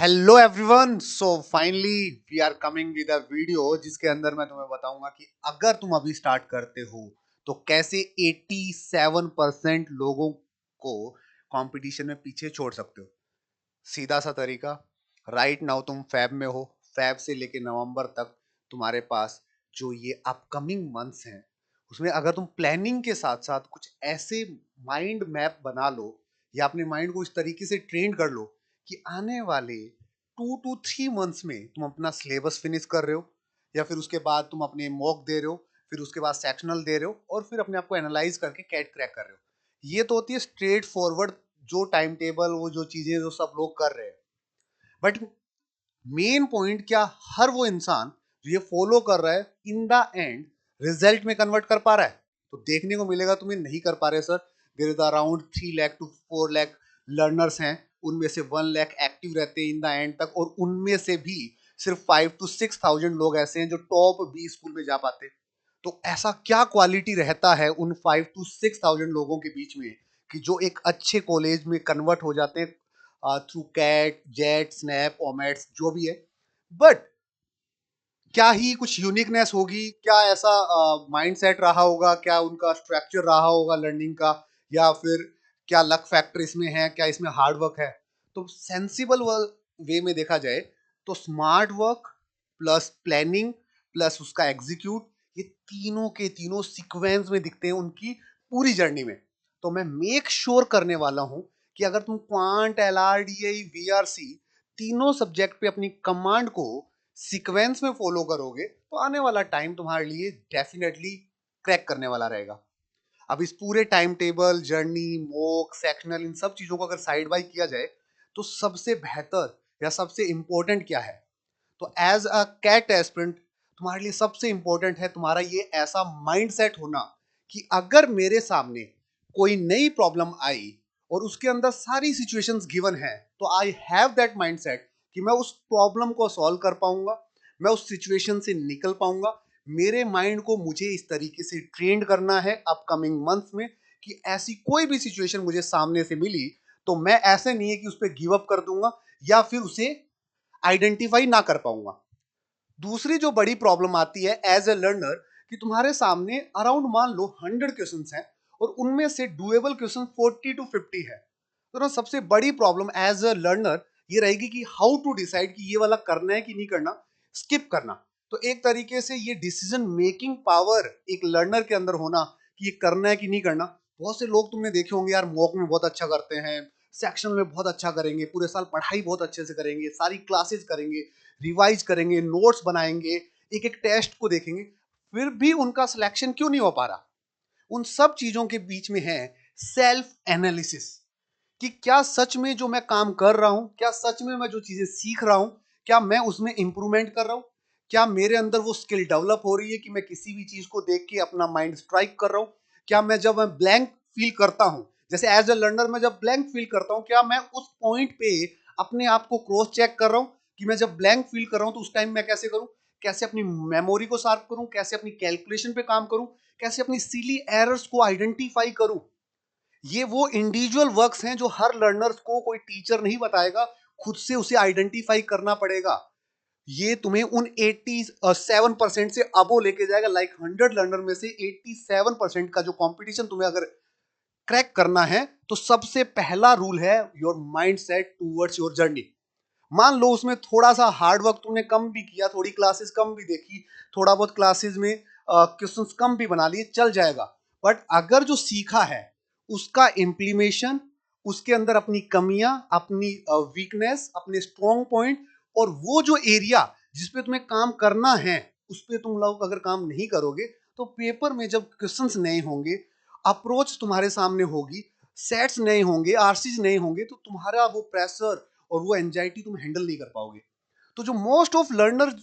Hello everyone. So finally we are coming with a video जिसके अंदर मैं तुम्हें बताऊंगा कि अगर तुम अभी स्टार्ट करते हो तो कैसे 87% लोगों को कंपटीशन में पीछे छोड़ सकते हो। सीधा सा तरीका, राइट नाउ तुम फैब में हो। फैब से लेके नवंबर तक तुम्हारे पास जो ये अपकमिंग मंथ्स हैं उसमें अगर तुम प्लानिंग के साथ साथ कुछ ऐसे माइंड मैप बना लो या अपने माइंड को इस तरीके से ट्रेन कर लो कि आने वाले 2 to 3 मंथ्स में तुम अपना सिलेबस फिनिश कर रहे हो या फिर उसके बाद तुम अपने मॉक दे रहे हो, फिर उसके बाद सेक्शनल दे रहे हो और फिर अपने आप को एनालाइज करके कैट क्रैक कर रहे हो। ये तो होती है स्ट्रेट फॉरवर्ड जो टाइम टेबल, वो जो चीजें जो सब लोग कर रहे हैं। बट मेन पॉइंट क्या, हर वो इंसान जो ये फॉलो कर रहा है इन द एंड रिजल्ट में कन्वर्ट कर पा रहा है? तो देखने को मिलेगा तुम्हें नहीं कर पा रहे sir. There is around 3 lakh to 4 lakh learners हैं, उनमें से 1 लाख एक्टिव रहते हैं इन द एंड तक, और उनमें से भी सिर्फ 5 to 6 थाउजेंड लोग ऐसे हैं जो टॉप 20 स्कूल में जा पाते हैं। तो ऐसा क्या क्वालिटी रहता है उन 5 to 6 थाउजेंड लोगों के बीच में कि जो एक अच्छे कॉलेज में कन्वर्ट हो जाते हैं थ्रू कैट, जेट, स्नैप, ओमेट्स, जो भी है। बट क्या ही कुछ यूनिकनेस होगी, क्या ऐसा माइंडसेट रहा होगा, क्या उनका स्ट्रक्चर रहा होगा लर्निंग का, या फिर क्या लक फैक्टर इसमें है, क्या इसमें हार्ड वर्क है? तो सेंसिबल वे में देखा जाए तो smart work plus planning plus उसका एग्जीक्यूट, ये तीनों के तीनों सीक्वेंस में दिखते हैं उनकी पूरी जर्नी में। तो मैं मेक श्योर करने वाला हूं कि अगर तुम क्वांट, एलआरडीआई, वीआरसी तीनों सब्जेक्ट पे अपनी कमांड को सीक्वेंस में फॉलो करोगे तो आने वाला टाइम तुम्हारे लिए डेफिनेटली क्रैक करने वाला रहेगा। अब इस पूरे time table, journey, mock, sectional, इन सब चीजों को अगर साइड बाय किया जाए तो सबसे बेहतर या सबसे इंपॉर्टेंट क्या है? तो एज अ कैट एस्पिरेंट तुम्हारे लिए सबसे इंपॉर्टेंट है तुम्हारा ये ऐसा माइंड सेट होना कि अगर मेरे सामने कोई नई प्रॉब्लम आई और उसके अंदर सारी सिचुएशंस गिवन है तो I have that mind set कि मैं उस प्रॉब्लम को सॉल्व कर पाऊंगा, मैं उस सिचुएशन से निकल पाऊंगा। मेरे माइंड को मुझे इस तरीके से ट्रेंड करना है अपकमिंग मंथ्स में कि ऐसी कोई भी सिचुएशन मुझे सामने से मिली तो मैं ऐसे नहीं है कि उस पर गिव अप कर दूंगा या फिर उसे आइडेंटिफाई ना कर पाऊंगा। दूसरी जो बड़ी प्रॉब्लम आती है एज ए लर्नर कि तुम्हारे सामने अराउंड मान लो 100 क्वेश्चन हैं और उनमें से डुएबल क्वेश्चन 40 to 50 है। तो ना सबसे बड़ी प्रॉब्लम एज अ लर्नर ये रहेगी कि हाउ टू डिसाइड कि ये वाला करना है कि नहीं करना, स्किप करना। तो एक तरीके से ये डिसीजन मेकिंग पावर एक लर्नर के अंदर होना कि ये करना है कि नहीं करना। बहुत से लोग तुमने देखे होंगे यार, मॉक में बहुत अच्छा करते हैं, सेक्शन में बहुत अच्छा करेंगे, पूरे साल पढ़ाई बहुत अच्छे से करेंगे, सारी क्लासेस करेंगे, रिवाइज करेंगे, नोट्स बनाएंगे, एक एक टेस्ट को देखेंगे, फिर भी उनका सिलेक्शन क्यों नहीं हो पा रहा? उन सब चीजों के बीच में है सेल्फ एनालिसिस कि क्या सच में जो मैं काम कर रहा हूं, क्या सच में मैं जो चीजें सीख रहा हूं, क्या मैं उसमें इंप्रूवमेंट कर रहा हूं, क्या मेरे अंदर वो स्किल डेवलप हो रही है कि मैं किसी भी चीज को देख के अपना माइंड स्ट्राइक कर रहा हूं। क्या मैं जब मैं ब्लैंक फील करता हूं, जैसे एज अ लर्नर मैं जब ब्लैंक फील करता हूं, क्या मैं उस पॉइंट पे अपने आप को क्रॉस चेक कर रहा हूं कि मैं जब ब्लैंक फील कर रहा हूं तो उस टाइम मैं कैसे करूं, कैसे अपनी मेमोरी को शार्प करूं, कैसे अपनी कैलकुलेशन पे काम करूं, कैसे अपनी सिली एरर्स को आइडेंटिफाई करूं। ये वो इंडिविजुअल वर्क्स हैं जो हर लर्नर्स को कोई टीचर नहीं बताएगा, खुद से उसे आइडेंटिफाई करना पड़ेगा। ये तुम्हें उन 87% से अबो लेके जाएगा। लाइक 100 लर्नर में से 87% का जो कंपटीशन तुम्हें अगर क्रैक करना है तो सबसे पहला रूल है your mind set towards your journey. मान लो उसमें थोड़ा सा हार्ड वर्क तुमने कम भी किया, थोड़ी क्लासेस कम भी देखी, थोड़ा बहुत क्लासेस में क्वेश्चंस कम भी बना लिए, चल जाएगा। बट अगर जो सीखा है उसका इम्प्लीमेशन, उसके अंदर अपनी कमियां, अपनी वीकनेस, अपने स्ट्रॉन्ग पॉइंट, और वो जो एरिया जिसपे तुम्हें काम करना है उस पर तुम लोग अगर काम नहीं करोगे तो पेपर में जब क्वेश्चंस नहीं होंगे, अप्रोच तुम्हारे सामने होगी, सेट्स नहीं होंगे, आरसीज नहीं होंगे, तो तुम्हारा वो प्रेशर और वो एंजाइटी तुम हैंडल नहीं कर पाओगे। तो जो मोस्ट ऑफ लर्नर,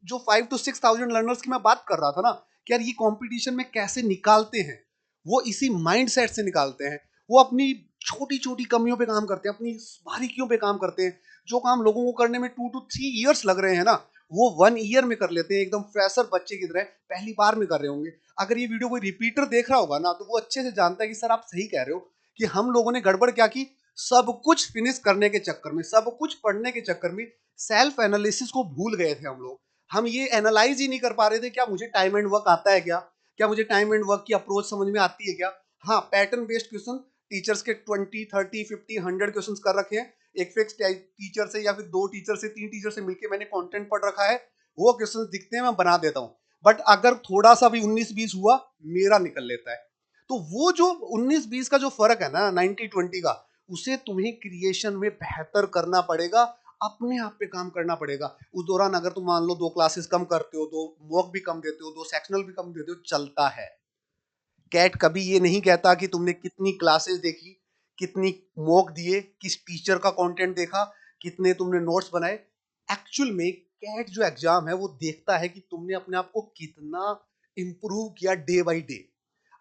जो 5 to 6 थाउजेंड लर्नर्स की मैं बात कर रहा था ना कि यार ये कंपटीशन में कैसे निकालते हैं, वो इसी माइंड सेट से निकालते हैं। वो अपनी छोटी छोटी कमियों पे काम करते हैं, अपनी बारीकियों पे काम करते हैं। जो काम लोगों को करने में 2 to 3 years लग रहे हैं ना, वो 1 year में कर लेते हैं, एकदम फ्रेशर बच्चे की तरह पहली बार में कर रहे होंगे। अगर ये वीडियो कोई रिपीटर देख रहा होगा ना तो वो अच्छे से जानता है कि सर आप सही कह रहे हो कि हम लोगों ने गड़बड़ क्या की, सब कुछ फिनिश करने के चक्कर में, सब कुछ पढ़ने के चक्कर में सेल्फ एनालिसिस को भूल गए थे हम लोग। हम ये एनालाइज ही नहीं कर पा रहे थे, क्या मुझे टाइम एंड वर्क आता है, क्या मुझे टाइम एंड वर्क की अप्रोच समझ में आती है क्या। हाँ, पैटर्न बेस्ड क्वेश्चन टीचर्स के 20, 30, 50, 100 क्वेश्चन कर रखे हैं, एक फिक्स टीचर से या फिर 2 टीचर से 3 टीचर से मिलकर मैंने कंटेंट पढ़ रखा है, वो क्वेश्चन दिखते हैं मैं बना देता हूँ। बट अगर थोड़ा सा भी 19-20 हुआ, मेरा निकल लेता है। तो वो जो 19-20 का जो फर्क है ना, 90-20 का, उसे तुम्हें क्रिएशन में बेहतर करना पड़ेगा, अपने आप पे काम करना पड़ेगा। उस दौरान अगर तुम मान लो 2 क्लासेस कम करते हो, 2 मॉक भी कम देते हो, 2 सेक्शनल भी कम देते हो, चलता है। कैट कभी ये नहीं कहता कि तुमने कितनी क्लासेस देखी, कितनी मॉक दिए, किस टीचर का कंटेंट देखा, कितने तुमने नोट्स बनाए। एक्चुअल में कैट जो एग्जाम है वो देखता है कि तुमने अपने आप को कितना इंप्रूव किया डे बाय डे।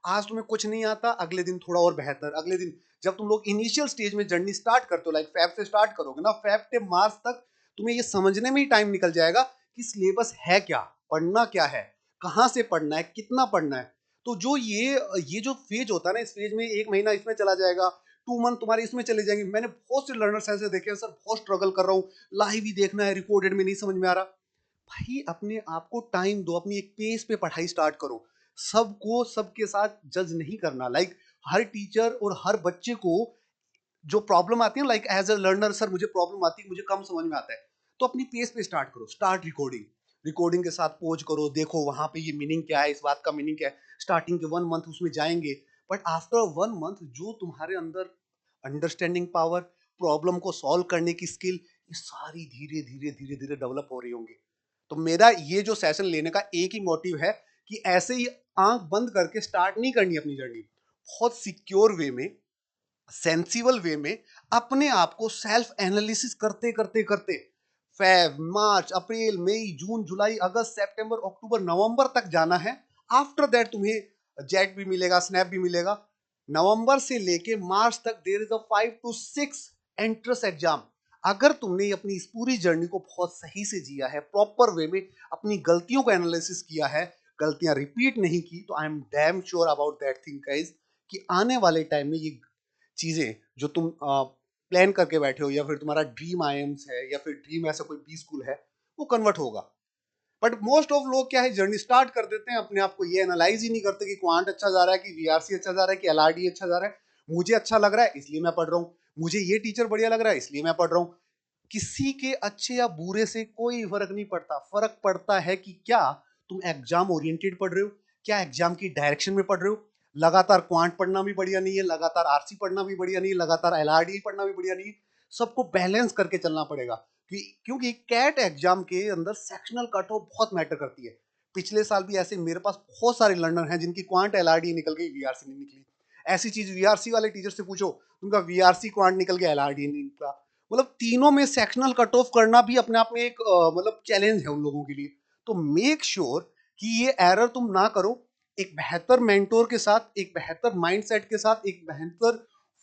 आज तुम्हें कुछ नहीं आता, अगले दिन थोड़ा और बेहतर, अगले दिन। जब तुम लोग इनिशियल स्टेज में जर्नी स्टार्ट करते हो, लाइक फैब से स्टार्ट करोगे ना, फैब से मार्च तक तुम्हें ये समझने में ही टाइम निकल जाएगा कि सिलेबस है क्या, पढ़ना क्या है, कहाँ से पढ़ना है, कितना पढ़ना है। तो जो ये जो फेज होता है ना, इस फेज में 1 महीना इसमें चला जाएगा, 2 मंथ तुम्हारे इसमें चले जाएंगे। मैंने बहुत से लर्नर्स ऐसे देखे हैं, सर बहुत स्ट्रगल कर रहा हूँ, लाइव ही देखना है, रिकॉर्डेड में नहीं समझ में आ रहा। भाई अपने आप को टाइम दो, अपनी एक पेस पे पढ़ाई स्टार्ट करो। सबको सबके साथ जज नहीं करना। लाइक हर टीचर और हर बच्चे को जो प्रॉब्लम आती है, like as a learner, sir मुझे प्रॉब्लम आती है, मुझे कम समझ में आता है, तो अपनी पेस पे स्टार्ट करो। स्टार्ट रिकॉर्डिंग, रिकॉर्डिंग के साथ पोज करो, देखो वहां पे ये मीनिंग क्या है, इस बात का मीनिंग क्या है। स्टार्टिंग के 1 मंथ उसमें जाएंगे, बट आफ्टर 1 मंथ जो तुम्हारे अंदर अंडरस्टैंडिंग पावर, प्रॉब्लम को सॉल्व करने की स्किल, ये सारी धीरे धीरे धीरे धीरे डेवलप हो रही होंगी। तो मेरा ये जो सेशन लेने का एक ही मोटिव है कि ऐसे ही आंख बंद करके स्टार्ट नहीं करनी अपनी जर्नी। बहुत सिक्योर वे में, सेंसिबल वे में अपने आप को सेल्फ एनालिसिस करते करते करते फेब, मार्च, अप्रैल, मई, जून, जुलाई, अगस्त, सितंबर, अक्टूबर, नवंबर तक जाना है। आफ्टर दैट तुम्हें जेट भी मिलेगा, स्नैप भी मिलेगा। नवंबर से लेके मार्च तक there is a 5 to 6 entrance exam. अगर तुमने अपनी इस पूरी जर्नी को बहुत सही से जिया है, प्रॉपर वे में अपनी गलतियों को एनालिसिस किया है, गलतियां रिपीट नहीं की, तो I am damn sure about that thing guys, कि आने वाले टाइम में ये चीजें जो तुम प्लान करके बैठे हो, या फिर तुम्हारा ड्रीम आईएम्स है, या फिर ड्रीम ऐसा कोई बी स्कूल है, वो कन्वर्ट होगा। बट मोस्ट ऑफ लोग क्या है, जर्नी स्टार्ट कर देते हैं, अपने आप को ये एनालाइज ही नहीं करते कि क्वांट अच्छा जा रहा है, कि वीआरसी अच्छा जा रहा है, कि एलआरडी अच्छा जा रहा है। मुझे अच्छा लग रहा है इसलिए मैं पढ़ रहा हूँ, मुझे ये टीचर बढ़िया लग रहा है इसलिए मैं पढ़ रहा हूँ। किसी के अच्छे या बुरे से कोई फर्क नहीं पड़ता। फर्क पड़ता है कि क्या तुम एग्जाम ओरिएंटेड पढ़ रहे हो, क्या एग्जाम की डायरेक्शन में पढ़ रहे हो। लगातार क्वांट पढ़ना भी बढ़िया नहीं है, लगातार आरसी पढ़ना भी बढ़िया नहीं है, लगातार एलआरडी पढ़ना भी बढ़िया नहीं है। सबको बैलेंस करके चलना पड़ेगा। क्योंकि कैट एग्जाम के अंदर सेक्शनल कट ऑफ बहुत मैटर करती है। पिछले साल भी ऐसे मेरे पास बहुत सारे लर्नर हैं जिनकी क्वांट एलआरडी निकल गई, वीआरसी नहीं निकली। ऐसी चीज वीआरसी वाले टीचर से पूछो, उनका वीआरसी क्वांट निकल गया, एलआरडी नहीं निकला। मतलब तीनों में सेक्शनल कट ऑफ करना भी अपने आप में एक मतलब चैलेंज है उन लोगों के लिए। तो मेक श्योर कि ये एरर तुम ना करो। एक बेहतर मेंटोर के साथ, एक बेहतर माइंडसेट के साथ, एक बेहतर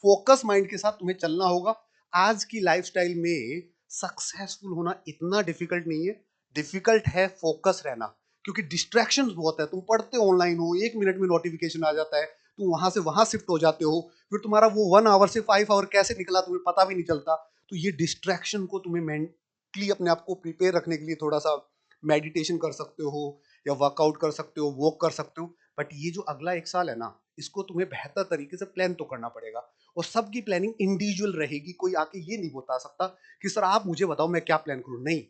फोकस माइंड के साथ तुम्हें चलना होगा। आज की लाइफस्टाइल में सक्सेसफुल होना इतना डिफिकल्ट नहीं है, डिफिकल्ट है फोकस रहना। क्योंकि डिस्ट्रैक्शंस बहुत है। तुम पढ़ते ऑनलाइन हो, 1 मिनट में नोटिफिकेशन आ जाता है, तुम वहां से वहां शिफ्ट हो जाते हो, फिर तुम्हारा वो 1 आवर से 5 आवर कैसे निकला तुम्हें पता भी नहीं चलता। तो ये डिस्ट्रैक्शन को तुम्हें मेंटली अपने आप को प्रिपेयर रखने के लिए थोड़ा सा मेडिटेशन कर सकते हो, या वर्कआउट कर सकते हो, वॉक कर सकते हो। बट ये जो अगला 1 साल है ना, इसको तुम्हें बेहतर तरीके से प्लान तो करना पड़ेगा। और सबकी प्लानिंग इंडिविजुअल रहेगी। कोई आके ये नहीं बता सकता कि सर आप मुझे बताओ मैं क्या प्लान करूं। नहीं,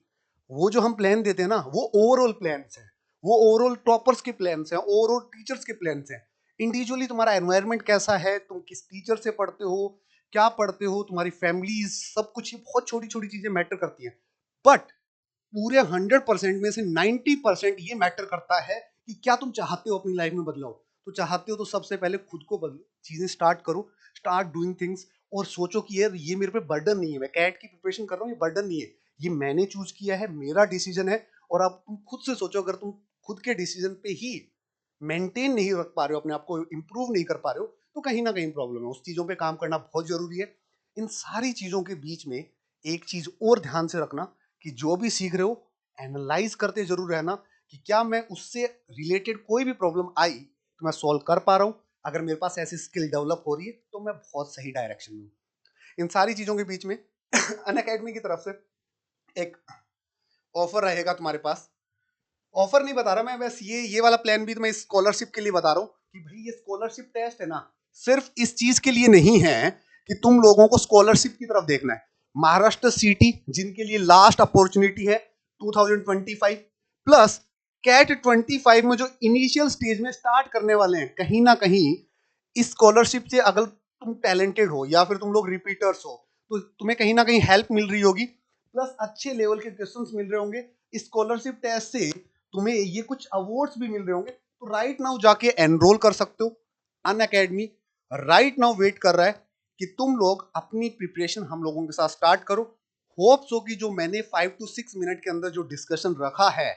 वो जो हम प्लान देते हैं ना, वो ओवरऑल प्लान्स हैं, वो ओवरऑल टॉपर्स के प्लान्स हैं, ओवरऑल टीचर्स के प्लान्स हैं। इंडिविजुअली तुम्हारा एनवायरनमेंट कैसा है, तुम किस टीचर से पढ़ते हो, क्या पढ़ते हो, तुम्हारी फैमिली, सब कुछ, ये बहुत छोटी छोटी चीजें मैटर करती हैं। बट पूरे 100% में से 90% ये मैटर करता है कि क्या तुम चाहते हो अपनी लाइफ में बदलाव। तो चाहते हो तो सबसे पहले खुद को बदलो, चीजें स्टार्ट करो, स्टार्ट डूइंग थिंग्स। और सोचो कि यार ये मेरे पे बर्डन नहीं है, मैं कैट की प्रिपरेशन कर रहा हूँ, ये बर्डन नहीं है, ये मैंने चूज किया है, मेरा डिसीजन है। और अब तुम खुद से सोचो, अगर तुम खुद के डिसीजन पे ही मेंटेन नहीं रख पा रहे हो, अपने आप को इंप्रूव नहीं कर पा रहे हो, तो कहीं ना कहीं प्रॉब्लम है। उस चीजों पे काम करना बहुत जरूरी है। इन सारी चीजों के बीच में एक चीज और ध्यान से रखना, कि जो भी सीख रहे हो एनालाइज करते जरूर रहना, कि क्या मैं उससे रिलेटेड कोई भी प्रॉब्लम आई तो मैं सॉल्व कर पा रहा हूँ। अगर मेरे पास ऐसी स्किल डेवलप हो रही है तो मैं बहुत सही डायरेक्शन में हूँ। इन सारी चीजों के बीच में अनअकैडमी की तरफ से एक ऑफर रहेगा तुम्हारे पास। ऑफर नहीं बता रहा मैं, बस ये वाला प्लान भी मैं स्कॉलरशिप के लिए बता रहा हूँ कि भाई ये स्कॉलरशिप टेस्ट है ना, सिर्फ इस चीज के लिए नहीं है कि तुम लोगों को स्कॉलरशिप की तरफ देखना है। महाराष्ट्र सीटी जिनके लिए लास्ट अपॉर्चुनिटी है 2025 प्लस कैट 25 में जो इनिशियल स्टेज में स्टार्ट करने वाले हैं, कहीं ना कहीं इस स्कॉलरशिप से अगर तुम टैलेंटेड हो या फिर तुम लोग रिपीटर्स हो तो तुम्हें कहीं ना कहीं हेल्प मिल रही होगी, प्लस अच्छे लेवल के क्वेश्चंस मिल रहे होंगे। स्कॉलरशिप टेस्ट से तुम्हें ये कुछ अवार्ड्स भी मिल रहे होंगे, तो राइट नाउ जाके एनरोल कर सकते हो। अनअकैडमी राइट नाउ वेट कर रहा है कि तुम लोग अपनी प्रिपरेशन हम लोगों के साथ स्टार्ट करो। होप सो कि जो मैंने 5 to 6 मिनट के अंदर जो डिस्कशन रखा है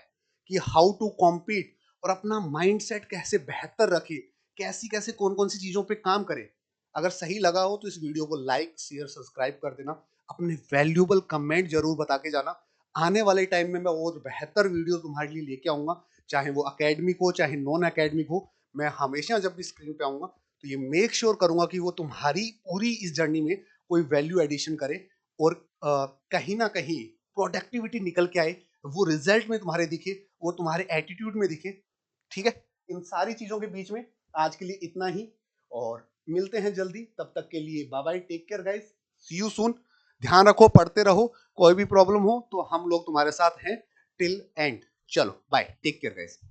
कि हाउ टू कॉम्पीट और अपना माइंडसेट कैसे बेहतर रखे, कैसी कैसे कौन कौन सी चीजों पे काम करे, अगर सही लगा हो तो इस वीडियो को लाइक शेयर सब्सक्राइब कर देना। अपने वैल्यूबल कमेंट जरूर बता के जाना। आने वाले टाइम में मैं और बेहतर वीडियो तुम्हारे लिए लेके आऊंगा, चाहे वो अकेडमिक हो चाहे नॉन अकेडमिक हो। मैं हमेशा जब भी स्क्रीन पे आऊंगा तो ये मेक श्योर करूंगा कि वो तुम्हारी पूरी इस जर्नी में कोई वैल्यू एडिशन करे और कहीं ना कहीं प्रोडक्टिविटी निकल के आए, वो रिजल्ट में तुम्हारे दिखे, वो तुम्हारे एटीट्यूड में दिखे। ठीक है, इन सारी चीजों के बीच में आज के लिए इतना ही, और मिलते हैं जल्दी। तब तक के लिए bye bye, take care guys, see you soon. ध्यान रखो, पढ़ते रहो, कोई भी प्रॉब्लम हो तो हम लोग तुम्हारे साथ हैं टिल एंड। चलो बाय, टेक केयर गाइस।